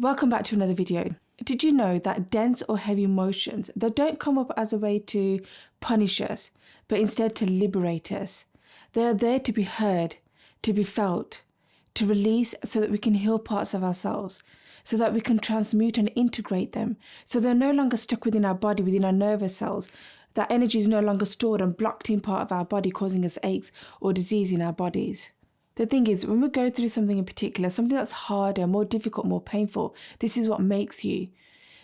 Welcome back to another video. Did you know that dense or heavy emotions, they don't come up as a way to punish us, but instead to liberate us? They are there to be heard, to be felt, to release so that we can heal parts of ourselves, so that we can transmute and integrate them, so they're no longer stuck within our body, within our nervous cells. That energy is no longer stored and blocked in part of our body, causing us aches or disease in our bodies. The thing is, when we go through something in particular, something that's harder, more difficult, more painful, this is what makes you.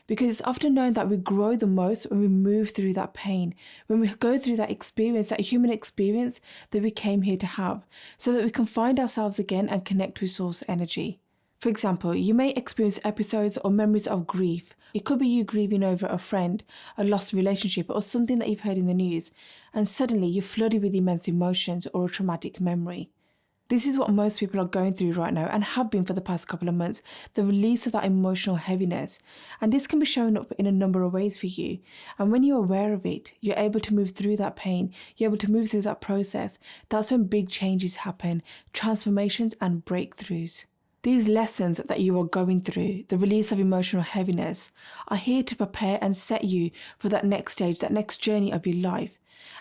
Because it's often known that we grow the most when we move through that pain, when we go through that experience, that human experience that we came here to have, so that we can find ourselves again and connect with source energy. For example, you may experience episodes or memories of grief. It could be you grieving over a friend, a lost relationship, or something that you've heard in the news, and suddenly you're flooded with immense emotions or a traumatic memory. This is what most people are going through right now and have been for the past couple of months, the release of that emotional heaviness. And this can be showing up in a number of ways for you. And when you're aware of it, you're able to move through that pain, you're able to move through that process. That's when big changes happen, transformations and breakthroughs. These lessons that you are going through, the release of emotional heaviness, are here to prepare and set you for that next stage, that next journey of your life.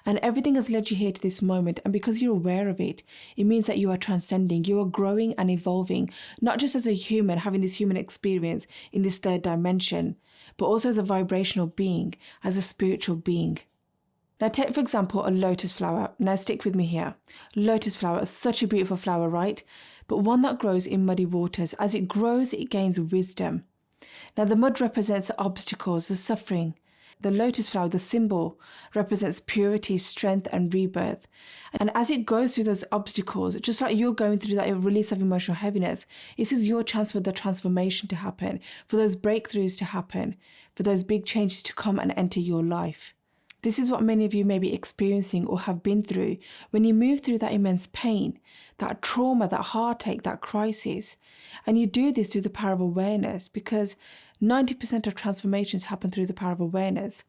And everything has led you here to this moment, and because you're aware of it, it means that you are transcending, you are growing and evolving, not just as a human, having this human experience in this third dimension, but also as a vibrational being, as a spiritual being. Now take, for example, a lotus flower. Now stick with me here. Lotus flower is such a beautiful flower, right? But one that grows in muddy waters. As it grows, it gains wisdom. Now the mud represents the obstacles, the suffering. The lotus flower, the symbol, represents purity, strength, and rebirth. And as it goes through those obstacles, just like you're going through that release of emotional heaviness, this is your chance for the transformation to happen, for those breakthroughs to happen, for those big changes to come and enter your life. This is what many of you may be experiencing or have been through when you move through that immense pain, that trauma, that heartache, that crisis. And you do this through the power of awareness, because 90% of transformations happen through the power of awareness.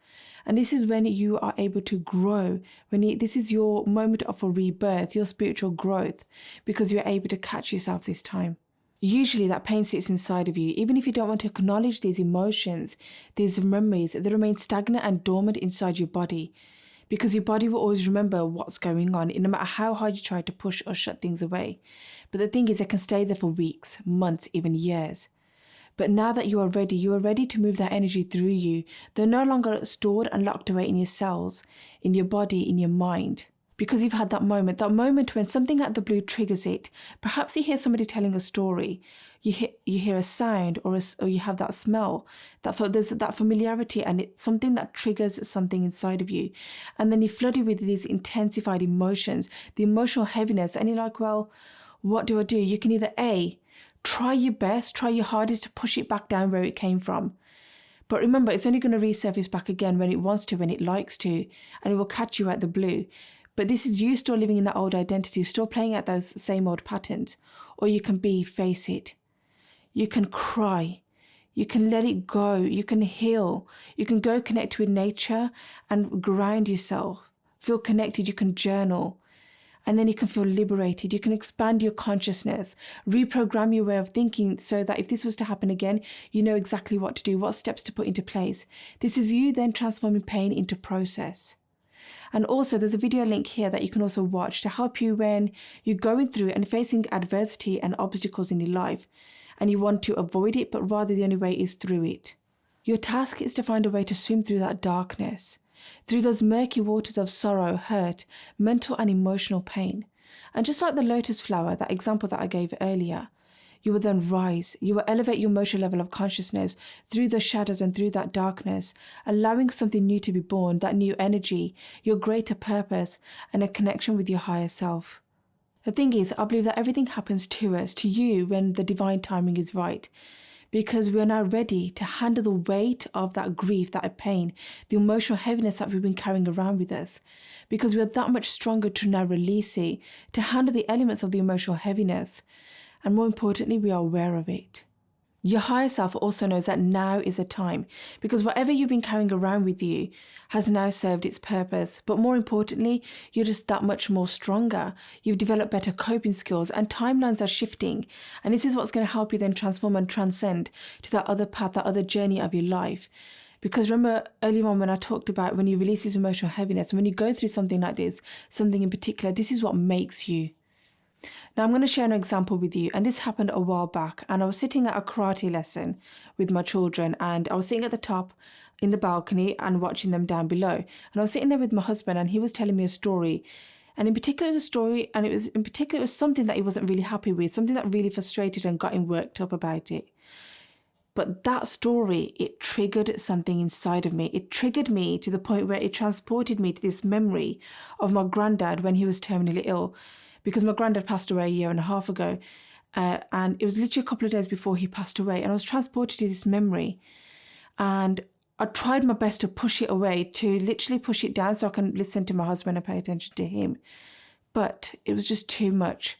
And this is when you are able to grow, this is your moment of a rebirth, your spiritual growth, because you're able to catch yourself this time. Usually that pain sits inside of you. Even if you don't want to acknowledge these emotions, these memories, they remain stagnant and dormant inside your body, because your body will always remember what's going on, no matter how hard you try to push or shut things away. But the thing is, they can stay there for weeks, months, even years. But now that you are ready to move that energy through you. They're no longer stored and locked away in your cells, in your body, in your mind. Because you've had that moment when something out of the blue triggers it. Perhaps you hear somebody telling a story, you hear a sound, or you have that smell, there's that familiarity, and it's something that triggers something inside of you. And then you're flooded with these intensified emotions, the emotional heaviness, and you're like, well, what do I do? You can either A, try your best, try your hardest to push it back down where it came from. But remember, it's only going to resurface back again when it wants to, when it likes to, and it will catch you out the blue. But this is you still living in that old identity, still playing out those same old patterns. Or you can face it. You can cry. You can let it go. You can heal. You can go connect with nature and ground yourself. Feel connected. You can journal. And then you can feel liberated. You can expand your consciousness, reprogram your way of thinking, so that if this was to happen again, you know exactly what to do, what steps to put into place. This is you then transforming pain into process. And also there's a video link here that you can also watch to help you when you're going through and facing adversity and obstacles in your life, and you want to avoid it, but rather the only way is through it. Your task is to find a way to swim through that darkness, through those murky waters of sorrow, hurt, mental and emotional pain. And just like the lotus flower, that example that I gave earlier, you will then rise. You will elevate your emotional level of consciousness through the shadows and through that darkness, allowing something new to be born, that new energy, your greater purpose, and a connection with your higher self. The thing is, I believe that everything happens to us, to you, when the divine timing is right, because we are now ready to handle the weight of that grief, that pain, the emotional heaviness that we've been carrying around with us, because we are that much stronger to now release it, to handle the elements of the emotional heaviness. And more importantly, we are aware of it. Your higher self also knows that now is a time, because whatever you've been carrying around with you has now served its purpose. But more importantly, you're just that much more stronger. You've developed better coping skills and timelines are shifting. And this is what's going to help you then transform and transcend to that other path, that other journey of your life. Because remember earlier on when I talked about when you release this emotional heaviness, when you go through something like this, something in particular, this is what makes you. Now I'm going to share an example with you, and this happened a while back, and I was sitting at a karate lesson with my children, and I was sitting at the top in the balcony and watching them down below, and I was sitting there with my husband, and he was telling me a story, and in particular it was a story, and it was something that he wasn't really happy with, something that really frustrated and got him worked up about it. But that story, it triggered something inside of me. It triggered me to the point where it transported me to this memory of my granddad when he was terminally ill. Because my granddad passed away a year and a half ago, and it was literally a couple of days before he passed away, and I was transported to this memory, and I tried my best to push it away, to literally push it down so I can listen to my husband and pay attention to him, but it was just too much.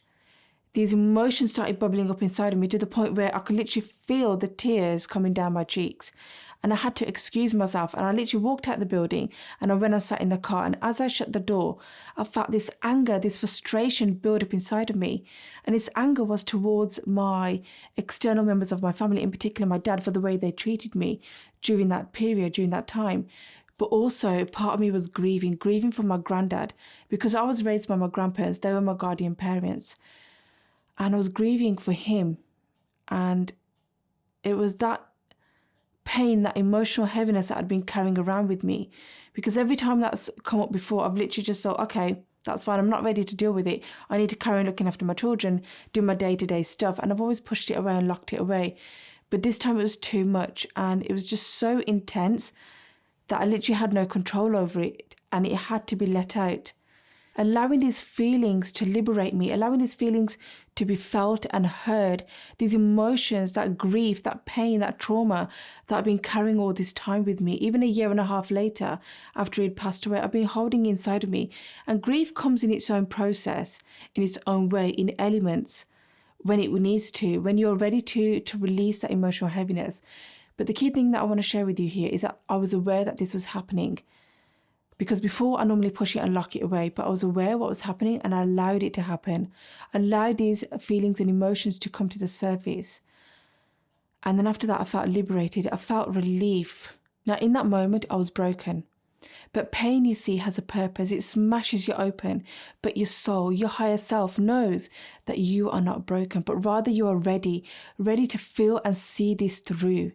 These emotions started bubbling up inside of me to the point where I could literally feel the tears coming down my cheeks. And I had to excuse myself, and I literally walked out the building, and I went and sat in the car, and as I shut the door, I felt this anger, this frustration build up inside of me. And this anger was towards my external members of my family, in particular my dad, for the way they treated me during that period, during that time. But also part of me was grieving for my granddad, because I was raised by my grandparents. They were my guardian parents. And I was grieving for him. And it was that pain, that emotional heaviness that I'd been carrying around with me. Because every time that's come up before, I've literally just thought, okay, that's fine. I'm not ready to deal with it. I need to carry on looking after my children, do my day-to-day stuff. And I've always pushed it away and locked it away. But this time it was too much. And it was just so intense that I literally had no control over it. And it had to be let out. Allowing these feelings to liberate me, allowing these feelings to be felt and heard, these emotions, that grief, that pain, that trauma that I've been carrying all this time with me, even a year and a half later after he'd passed away, I've been holding inside of me. And grief comes in its own process, in its own way, in elements, when it needs to, when you're ready to release that emotional heaviness. But the key thing that I want to share with you here is that I was aware that this was happening. Because before I normally push it and lock it away, but I was aware what was happening and I allowed it to happen. I allowed these feelings and emotions to come to the surface. And then after that, I felt liberated. I felt relief. Now, in that moment, I was broken. But pain, you see, has a purpose. It smashes you open. But your soul, your higher self knows that you are not broken, but rather you are ready to feel and see this through.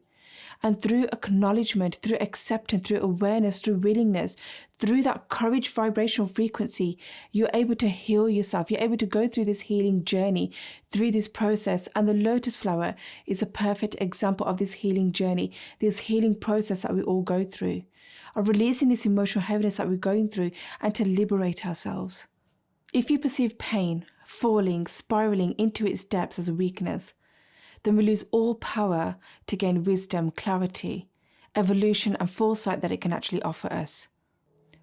And through acknowledgement, through acceptance, through awareness, through willingness, through that courage vibrational frequency, you're able to heal yourself. You're able to go through this healing journey, through this process. And the lotus flower is a perfect example of this healing journey, this healing process that we all go through, of releasing this emotional heaviness that we're going through and to liberate ourselves. If you perceive pain, falling, spiraling into its depths as a weakness, then we lose all power to gain wisdom, clarity, evolution, and foresight that it can actually offer us.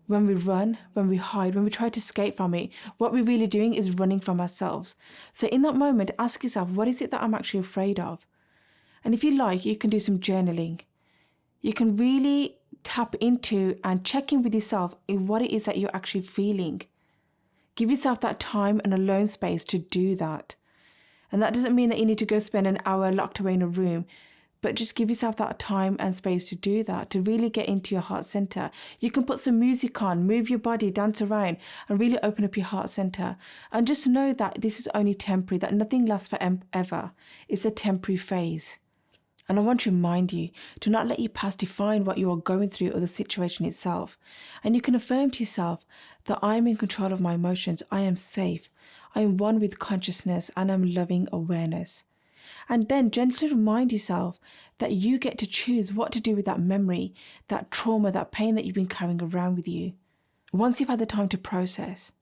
When we run, when we hide, when we try to escape from it, what we're really doing is running from ourselves. So in that moment, ask yourself, what is it that I'm actually afraid of? And if you like, you can do some journaling. You can really tap into and check in with yourself in what it is that you're actually feeling. Give yourself that time and alone space to do that. And that doesn't mean that you need to go spend an hour locked away in a room, but just give yourself that time and space to do that, to really get into your heart center. You can put some music on, move your body, dance around, and really open up your heart center. And just know that this is only temporary, that nothing lasts forever. It's a temporary phase. And I want to remind you to not let your past define what you are going through or the situation itself. And you can affirm to yourself that I am in control of my emotions. I am safe. I am one with consciousness and I'm loving awareness. And then gently remind yourself that you get to choose what to do with that memory, that trauma, that pain that you've been carrying around with you. Once you've had the time to process,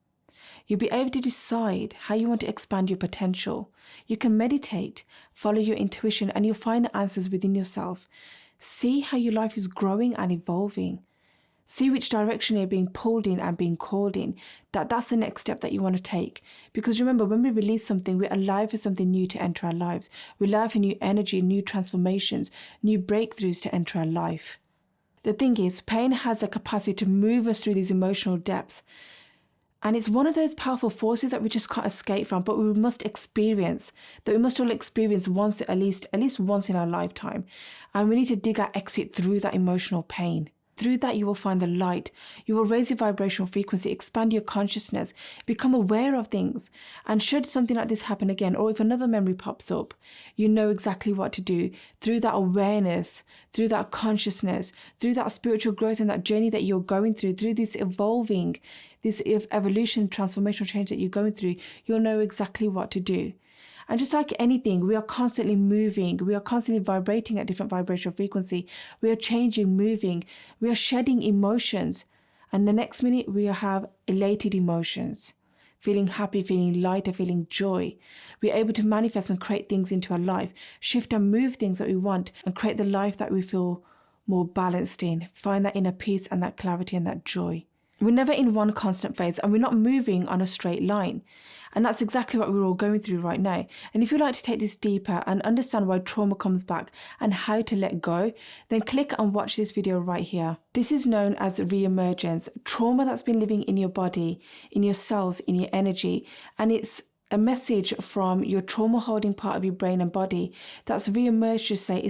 you'll be able to decide how you want to expand your potential. You can meditate, follow your intuition, and you'll find the answers within yourself. See how your life is growing and evolving. See which direction you're being pulled in and being called in. That's the next step that you want to take. Because remember, when we release something, we're alive for something new to enter our lives. We're alive for new energy, new transformations, new breakthroughs to enter our life. The thing is, pain has the capacity to move us through these emotional depths. And it's one of those powerful forces that we just can't escape from, but we must experience, that we must all experience once, at least once in our lifetime. And we need to dig our exit through that emotional pain. Through that, you will find the light. You will raise your vibrational frequency, expand your consciousness, become aware of things. And should something like this happen again, or if another memory pops up, you know exactly what to do. Through that awareness, through that consciousness, through that spiritual growth and that journey that you're going through, through this evolving, this evolution, transformational change that you're going through, you'll know exactly what to do. And just like anything, we are constantly moving. We are constantly vibrating at different vibrational frequency. We are changing, moving. We are shedding emotions. And the next minute, we have elated emotions. Feeling happy, feeling lighter, feeling joy. We are able to manifest and create things into our life. Shift and move things that we want and create the life that we feel more balanced in. Find that inner peace and that clarity and that joy. We're never in one constant phase and we're not moving on a straight line. And that's exactly what we're all going through right now. And if you'd like to take this deeper and understand why trauma comes back and how to let go, then click and watch this video right here. This is known as re-emergence, trauma that's been living in your body, in your cells, in your energy. And it's a message from your trauma holding part of your brain and body that's re-emerged to say